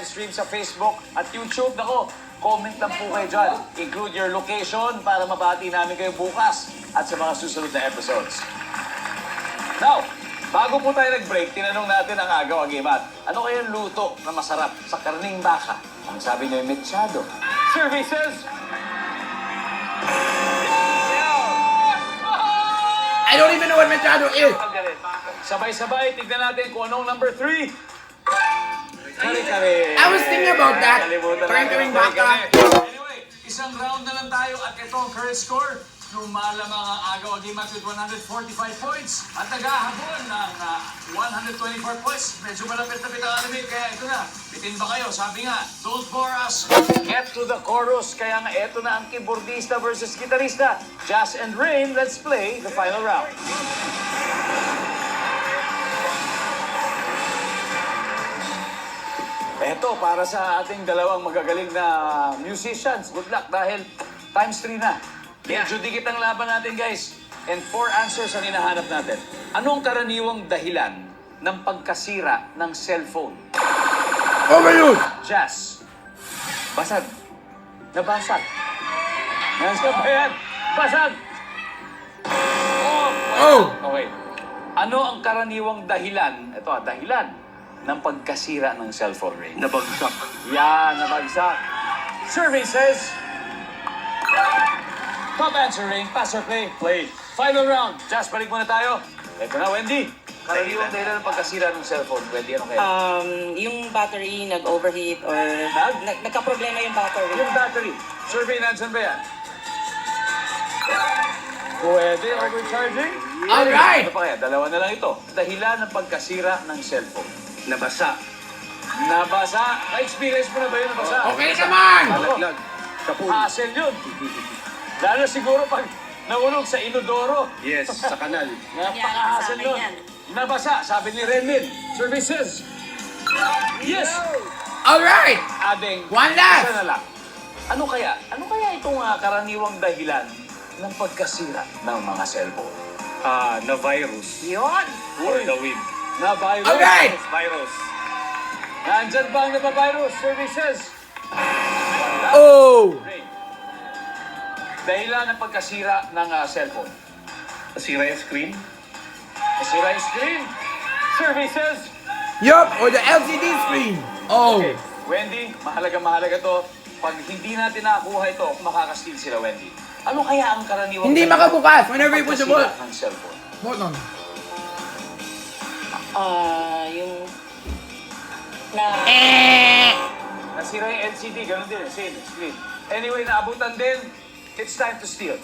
live stream sa Facebook at YouTube. Nako, comment lang po kayo dyan. Include your location para mabati namin kayo bukas at sa mga susunod na episodes. Now, bago po tayo nag-break, tinanong natin ang Agaw Agimat. Ano kayang luto na masarap sa karning baka? Ang sabi niyo ay mechado. Services! I don't even know what mechado is. Sabay-sabay, tignan natin kung anong number 3. Kare-kare. I was thinking about that. Kalimutan Kare-karing natin ang baka. kare-kare. Anyway, isang round na lang tayo at ito ang current score. Lumalamang ang Agaw Agimat with 145 points at naghahabol ng 124 points. Medyo malapit-lapit ang alamig, kaya ito na. Bitin ba kayo? Sabi nga, don't bore us. Get to the chorus. Kaya nga, ito na ang keyboardista versus gitarista. Jazz and Rain, let's play the final round. Eto, para sa ating dalawang magagaling na musicians. Good luck dahil times 3 na. Medyo dikit ang laban natin, guys. And 4 answers ang hinahanap natin. Anong karaniwang dahilan ng pagkasira ng cellphone? Oh my God! Jazz. Basag. Nabasag. Nasaan ba yan? Basag. Oh! Okay. Ano ang karaniwang dahilan? Ito, dahilan ng pagkasira ng cellphone, Ray. Nabagsak. Yan, nabagsak. Survey says... Top answer, Ring. Pass or play? Play. Final round. Jazz, balik muna tayo. Ito na, Wendy. Karaniwang dahilan ng pagkasira ng cellphone. Wendy, ano kaya? Yung battery nag-overheat or nagka-problema yung battery. Yung battery. Survey, nandyan ba yan? Pwede, overcharging? Alright! Ano pa kaya? Dalawa na lang ito. Dahilan ng pagkasira ng cellphone. Nabasa. Nabasa. Na-experience mo na ba yun nabasa? Okay naman! Nalaglag. Kapul. Hassle yun. Lalo siguro pag nahulog sa inodoro. Yes, sa kanal. Napaka-hassle Yan, yun. yan. Nabasa, sabi ni Renmin. Services. Yes! Alright! Ading, One last. isa na lang. Ano kaya itong karaniwang dahilan ng pagkasira ng mga cellphone? Na virus. Yun! For the win. Na virus. Alright! Virus. Nandyan ba ang nabavirus? Services. Oh! Ray. Dahilan ng pagkasira ng cellphone. Nasira yung screen. Nasira yung screen. Services. Yup! Or the LCD screen! Oh! Okay. Wendy, mahalaga to. Pag hindi natin nakakuha ito, makakasteal sila, Wendy. Ano kaya ang karaniwang... Hindi dahilan makabukas whenever you push the pagkasira button. ng cellphone? Button. Yung na Nasira yung LCD, ganun din, same screen. Anyway, naabutan din, it's time to steal.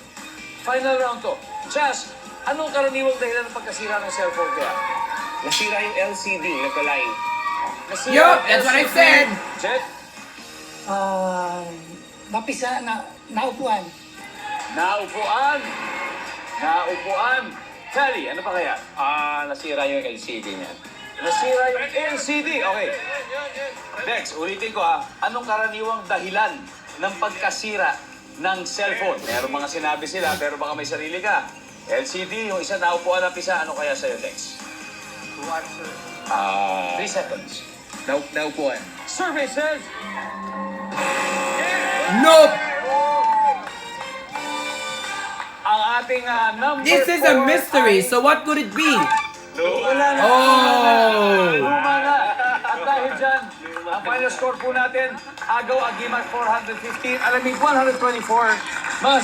Final round to. Jazz, anong karaniwang dahilan ng pagkasira ng cellphone kaya? Nasira yung LCD. Nagka-line. Nasira Yup, yung that's what I LCD. said. Jet, Napisa na naupuan. naupuan. Naupuan. Sally, ano pa kaya? Nasira yung LCD niya. Nasira yung LCD. Okay. Next, ulitin ko Anong karaniwang dahilan ng pagkasira ng cellphone? Meron mga sinabi sila, pero baka may sarili ka. LCD, yung isa naupuan na pisa, ano kaya sa'yo, Dex? 3 seconds. Naupuan. Survey says... Nope! Ang ating number This is a 4 mystery, ay- so what could it be? Wala na. Oh! Luma na. At dahil dyan, ang final score po natin, Agaw Agimat 415, Alamig 124. Mga